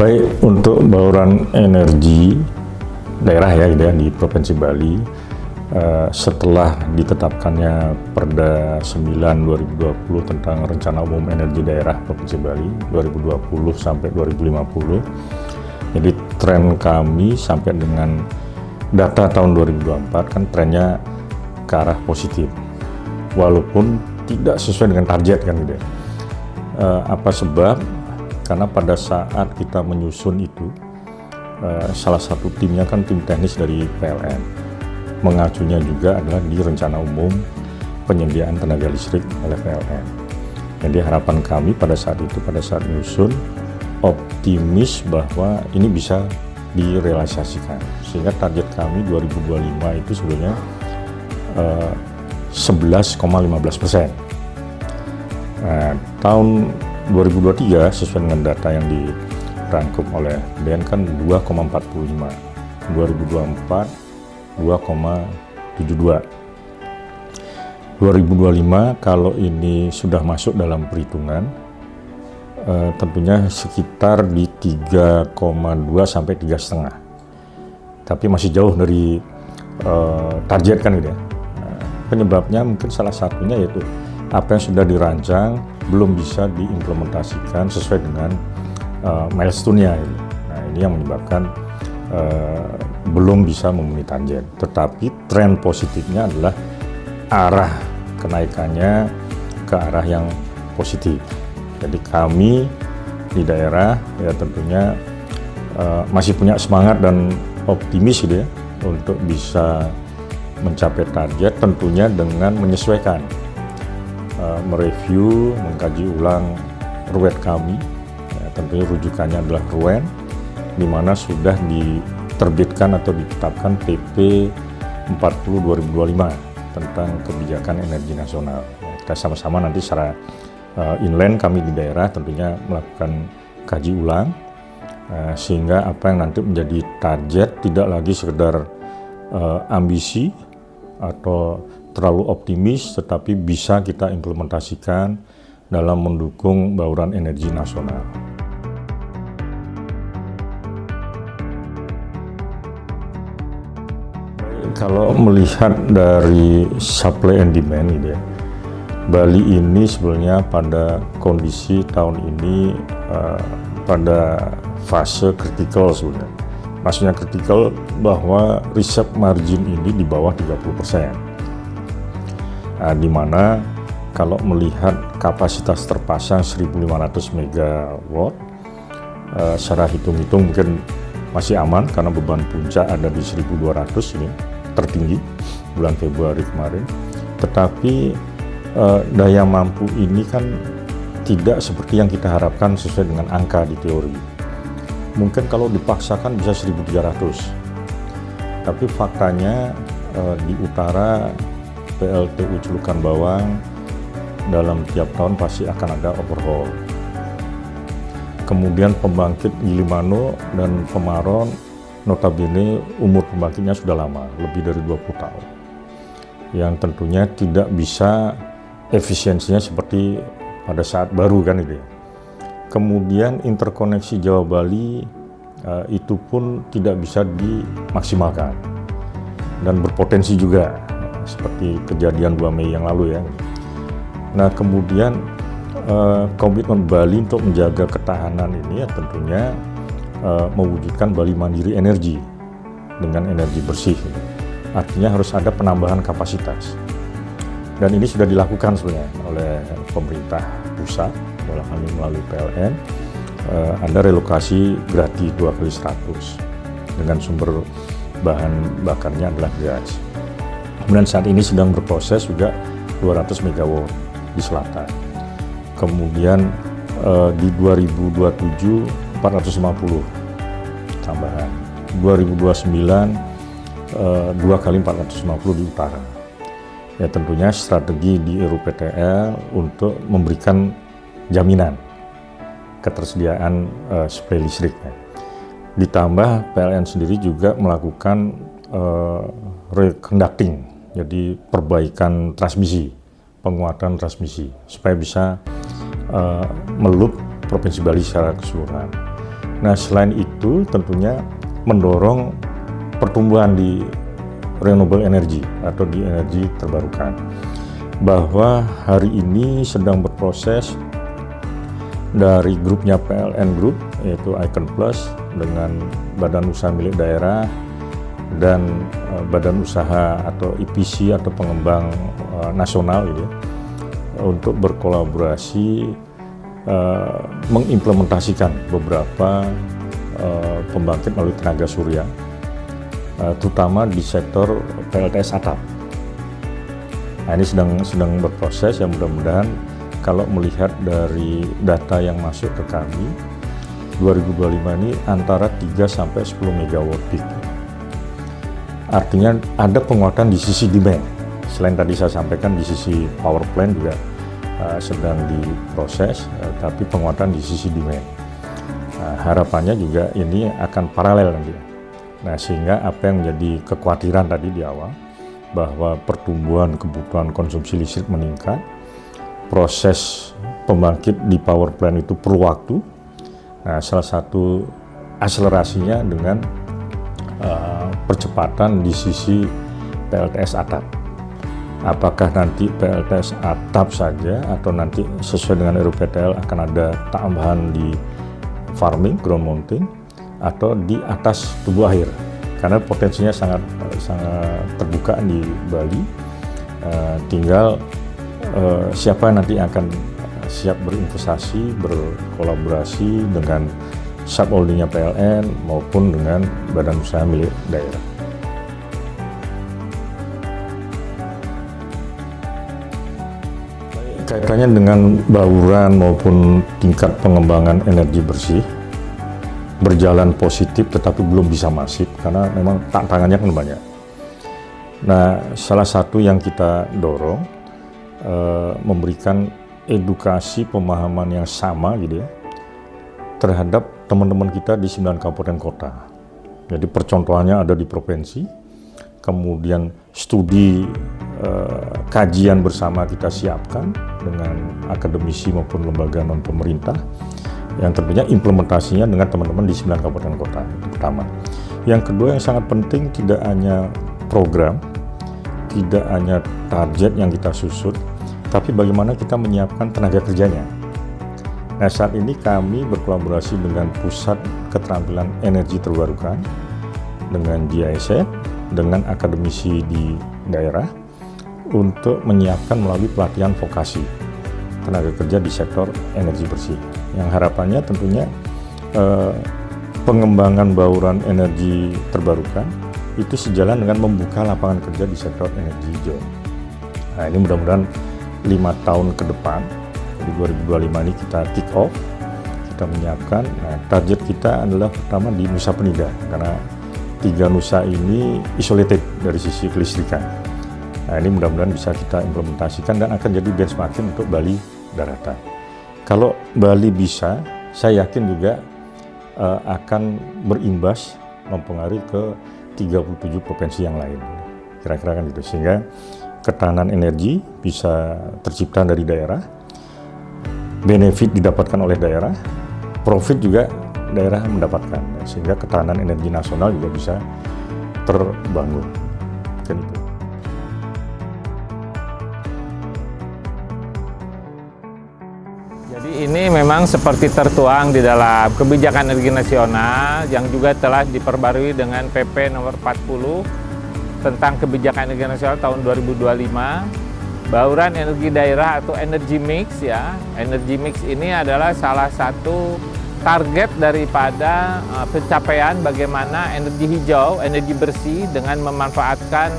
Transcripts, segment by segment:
Baik, untuk bauran energi daerah ya, gitu ya di Provinsi Bali, setelah ditetapkannya Perda 9 2020 tentang Rencana Umum Energi Daerah Provinsi Bali 2020 sampai 2050. Jadi tren kami sampai dengan data tahun 2024 kan trennya ke arah positif, walaupun tidak sesuai dengan target kan gitu ya. Apa sebab? Karena pada saat kita menyusun itu, salah satu timnya kan tim teknis dari PLN, mengacunya juga adalah di Rencana Umum Penyediaan Tenaga Listrik oleh PLN. Jadi harapan kami pada saat itu, pada saat menyusun, optimis bahwa ini bisa direalisasikan, sehingga target kami 2025 itu sebenarnya 11,15%. Nah, tahun 2023 sesuai dengan data yang dirangkum oleh BN kan 2,45, 2024 2,72. 2025 kalau ini sudah masuk dalam perhitungan, tentunya sekitar di 3,2 sampai 3,5. Tapi masih jauh dari target kan gitu ya. Penyebabnya mungkin salah satunya yaitu apa yang sudah dirancang belum bisa diimplementasikan sesuai dengan milestone-nya. Nah, ini yang menyebabkan belum bisa memenuhi target. Tetapi tren positifnya adalah arah kenaikannya ke arah yang positif. Jadi kami di daerah ya tentunya masih punya semangat dan optimis gitu ya untuk bisa mencapai target, tentunya dengan menyesuaikan, mereview, mengkaji ulang RUET kami, ya, tentunya rujukannya adalah RUEN, di mana sudah diterbitkan atau ditetapkan PP 40 2025 tentang kebijakan energi nasional. Ya, kita sama-sama nanti secara inline kami di daerah tentunya melakukan kaji ulang, sehingga apa yang nanti menjadi target tidak lagi sekedar ambisi atau terlalu optimis, tetapi bisa kita implementasikan dalam mendukung bauran energi nasional. Kalau melihat dari supply and demand gitu ya, Bali ini sebenarnya pada kondisi tahun ini pada fase kritikal sebenarnya. Maksudnya kritikal bahwa reserve margin ini di bawah 30%. Di mana kalau melihat kapasitas terpasang 1.500 MW, secara hitung-hitung mungkin masih aman karena beban puncak ada di 1.200 ini, tertinggi bulan Februari kemarin. Tetapi daya mampu ini kan tidak seperti yang kita harapkan sesuai dengan angka di teori. Mungkin kalau dipaksakan bisa 1.300. Tapi faktanya di utara PLTU Celukan Bawang dalam tiap tahun pasti akan ada overhaul. Kemudian pembangkit Gilimanuk dan Pemaron notabene umur pembangkitnya sudah lama, lebih dari 20 tahun. Yang tentunya tidak bisa efisiensinya seperti pada saat baru kan itu ya. Kemudian interkoneksi Jawa Bali itu pun tidak bisa dimaksimalkan dan berpotensi juga seperti kejadian 2 Mei yang lalu ya. Nah, kemudian komitmen Bali untuk menjaga ketahanan ini ya tentunya mewujudkan Bali mandiri energi dengan energi bersih. Artinya harus ada penambahan kapasitas. Dan ini sudah dilakukan sebenarnya oleh pemerintah pusat dalam hal ini melalui PLN. Ada relokasi gratis 2x100 dengan sumber bahan bakarnya adalah gas. Kemudian saat ini sedang berproses juga 200 MW di selatan. Kemudian di 2027 450 tambahan. 2029 2 kali 450 di utara. Ya tentunya strategi di RUPTL untuk memberikan jaminan ketersediaan suplai listriknya. Ditambah PLN sendiri juga melakukan reconducting, jadi perbaikan transmisi, penguatan transmisi supaya bisa melup Provinsi Bali secara keseluruhan. Nah, selain itu tentunya mendorong pertumbuhan di renewable energy atau di energi terbarukan. Bahwa hari ini sedang berproses dari grupnya PLN Group, yaitu Icon Plus dengan badan usaha milik daerah dan badan usaha atau EPC atau pengembang nasional gitu ya, untuk berkolaborasi mengimplementasikan beberapa pembangkit melalui tenaga surya, terutama di sektor PLTS atap. Nah, ini sedang berproses, ya mudah-mudahan kalau melihat dari data yang masuk ke kami 2025 ini antara 3 sampai 10 megawatt peak. Artinya ada penguatan di sisi demand. Selain tadi saya sampaikan di sisi power plant juga sedang diproses, tapi penguatan di sisi demand. Harapannya juga ini akan paralel nanti. Nah, sehingga apa yang menjadi kekhawatiran tadi di awal, bahwa pertumbuhan kebutuhan konsumsi listrik meningkat, proses pembangkit di power plant itu perlu waktu. Nah, salah satu akselerasinya dengan percepatan di sisi PLTS atap. Apakah nanti PLTS atap saja atau nanti sesuai dengan RUPTL akan ada tambahan di farming, ground mounting, atau di atas tubuh air, karena potensinya sangat terbuka di Bali. Tinggal siapa nanti akan siap berinvestasi, berkolaborasi dengan subholdingnya PLN maupun dengan badan usaha milik daerah. Kaitannya dengan bauran maupun tingkat pengembangan energi bersih berjalan positif, tetapi belum bisa masif karena memang tantangannya kan banyak. Nah, salah satu yang kita dorong memberikan edukasi pemahaman yang sama gitu ya terhadap teman-teman kita di 9 kabupaten kota. Jadi percontohannya ada di provinsi, kemudian studi kajian bersama kita siapkan dengan akademisi maupun lembaga non pemerintah, yang tentunya implementasinya dengan teman-teman di 9 kabupaten kota. Itu pertama. Yang kedua yang sangat penting, tidak hanya program, tidak hanya target yang kita susut, tapi bagaimana kita menyiapkan tenaga kerjanya. Nah, saat ini kami berkolaborasi dengan Pusat Keterampilan Energi Terbarukan, dengan GIZ, dengan akademisi di daerah, untuk menyiapkan melalui pelatihan vokasi tenaga kerja di sektor energi bersih. Yang harapannya tentunya pengembangan bauran energi terbarukan itu sejalan dengan membuka lapangan kerja di sektor energi hijau. Nah, ini mudah-mudahan 5 tahun ke depan, di 2025 ini kita kick off, kita menyiapkan. Nah, target kita adalah pertama di Nusa Penida, karena 3 Nusa ini isolated dari sisi kelistrikan. Nah, ini mudah-mudahan bisa kita implementasikan dan akan jadi benchmarking untuk Bali daratan. Kalau Bali bisa, saya yakin juga akan berimbas mempengaruhi ke 37 provinsi yang lain. Kira-kira kan gitu, sehingga ketahanan energi bisa tercipta dari daerah, benefit didapatkan oleh daerah, profit juga daerah mendapatkan, sehingga ketahanan energi nasional juga bisa terbangun. Kan itu. Jadi ini memang seperti tertuang di dalam kebijakan energi nasional yang juga telah diperbarui dengan PP nomor 40 tentang kebijakan energi nasional tahun 2025. Bauran energi daerah atau energy mix ya. Energy mix ini adalah salah satu target daripada pencapaian bagaimana energi hijau, energi bersih dengan memanfaatkan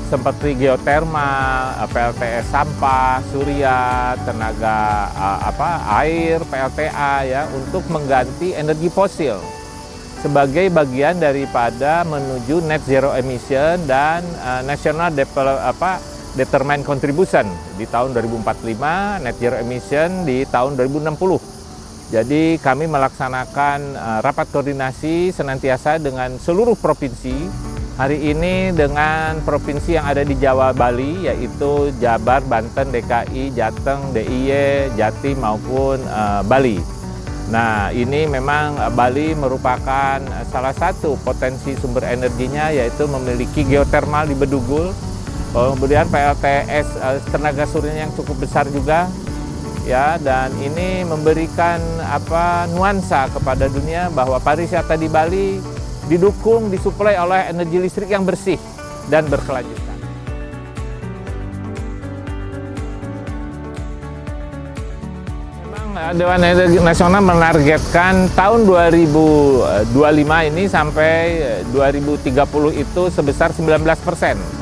seperti geotermal, PLTS sampah, surya, tenaga air, PLTA ya, untuk mengganti energi fosil sebagai bagian daripada menuju net zero emission dan national determined contribution di tahun 2045, net zero emission di tahun 2060. Jadi kami melaksanakan rapat koordinasi senantiasa dengan seluruh provinsi. Hari ini dengan provinsi yang ada di Jawa Bali, yaitu Jabar, Banten, DKI, Jateng, DIY, Jatim maupun Bali. Nah, ini memang Bali merupakan salah satu potensi sumber energinya, yaitu memiliki geotermal di Bedugul, kemudian PLTS tenaga suryanya yang cukup besar juga, ya, dan ini memberikan nuansa kepada dunia bahwa pariwisata di Bali didukung, disuplai oleh energi listrik yang bersih dan berkelanjutan. Dewan Energi Nasional menargetkan tahun 2025 ini sampai 2030 itu sebesar 19%.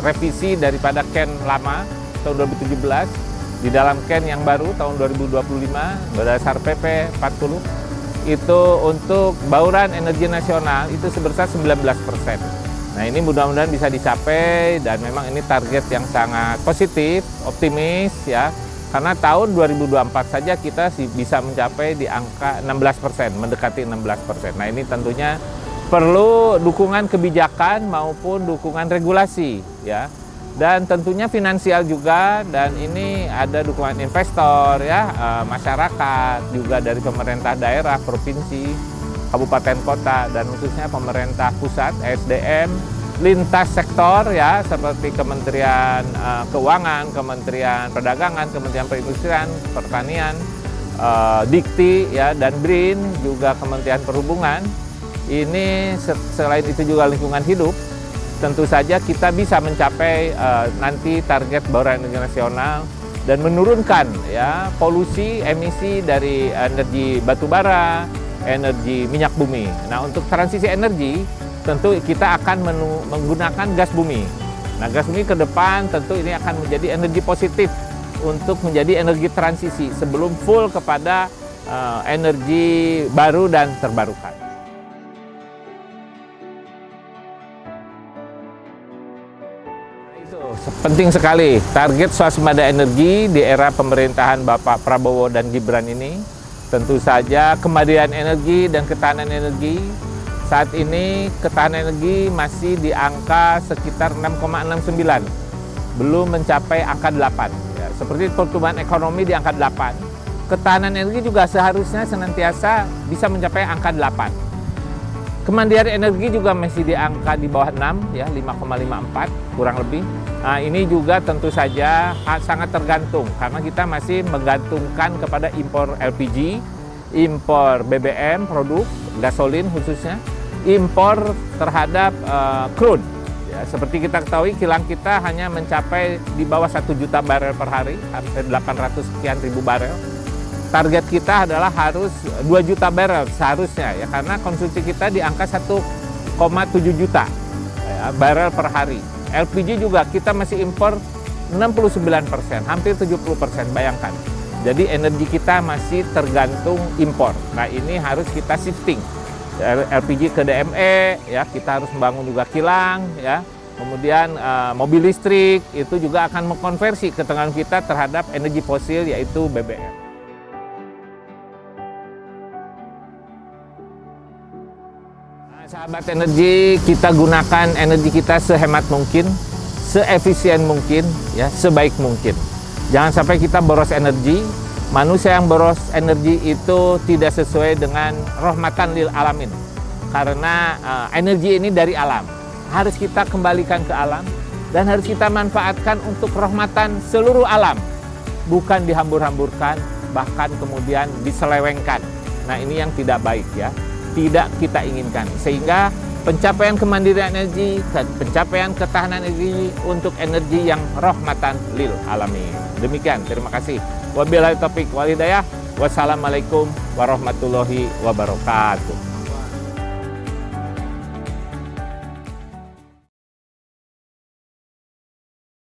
Revisi daripada KEN lama tahun 2017 di dalam KEN yang baru tahun 2025 berdasar PP 40 itu untuk bauran energi nasional itu sebesar 19%. Nah, ini mudah-mudahan bisa dicapai dan memang ini target yang sangat positif, optimis ya. Karena tahun 2024 saja kita bisa mencapai di angka 16%, mendekati 16%. Nah, ini tentunya perlu dukungan kebijakan maupun dukungan regulasi ya. Dan tentunya finansial juga, dan ini ada dukungan investor ya, masyarakat juga dari pemerintah daerah, provinsi, kabupaten kota, dan khususnya pemerintah pusat, SDM, lintas sektor ya, seperti Kementerian Keuangan, Kementerian Perdagangan, Kementerian Perindustrian, Pertanian, Dikti ya, dan BRIN, juga Kementerian Perhubungan. Ini selain itu juga lingkungan hidup, tentu saja kita bisa mencapai nanti target bauran energi nasional dan menurunkan ya polusi emisi dari energi batubara, energi minyak bumi. Nah, untuk transisi energi tentu kita akan menggunakan gas bumi. Nah, gas bumi ke depan tentu ini akan menjadi energi positif untuk menjadi energi transisi sebelum full kepada energi baru dan terbarukan. Nah, itu penting sekali target swasembada energi di era pemerintahan Bapak Prabowo dan Gibran ini. Tentu saja kemandirian energi dan ketahanan energi. Saat ini ketahanan energi masih di angka sekitar 6,69, belum mencapai angka 8. Ya, seperti pertumbuhan ekonomi di angka 8, ketahanan energi juga seharusnya senantiasa bisa mencapai angka 8. Kemandirian energi juga masih di angka di bawah 6, ya 5,54 kurang lebih. Nah, ini juga tentu saja sangat tergantung karena kita masih menggantungkan kepada impor LPG, impor BBM, produk gasolin khususnya, impor terhadap crude. Ya, seperti kita ketahui kilang kita hanya mencapai di bawah 1 juta barel per hari, hampir 800 sekian ribu barel. Target kita adalah harus 2 juta barel seharusnya ya, karena konsumsi kita di angka 1,7 juta ya, barel per hari. LPG juga kita masih impor 69%, hampir 70%, bayangkan. Jadi energi kita masih tergantung impor. Nah, ini harus kita shifting LPG ke DME ya, kita harus membangun juga kilang ya. Kemudian mobil listrik itu juga akan mengkonversi ketegangan kita terhadap energi fosil yaitu BBM. Nah, sahabat energi, kita gunakan energi kita sehemat mungkin, seefisien mungkin ya, sebaik mungkin. Jangan sampai kita boros energi. Manusia yang boros energi itu tidak sesuai dengan rahmatan lil alamin. Karena energi ini dari alam. Harus kita kembalikan ke alam dan harus kita manfaatkan untuk rahmatan seluruh alam. Bukan dihambur-hamburkan, bahkan kemudian diselewengkan. Nah, ini yang tidak baik ya. Tidak kita inginkan. Sehingga pencapaian kemandirian energi, pencapaian ketahanan energi untuk energi yang rahmatan lil alamin. Demikian, terima kasih. Wabillahi taufiq wal hidayah. Wassalamualaikum warahmatullahi wabarakatuh.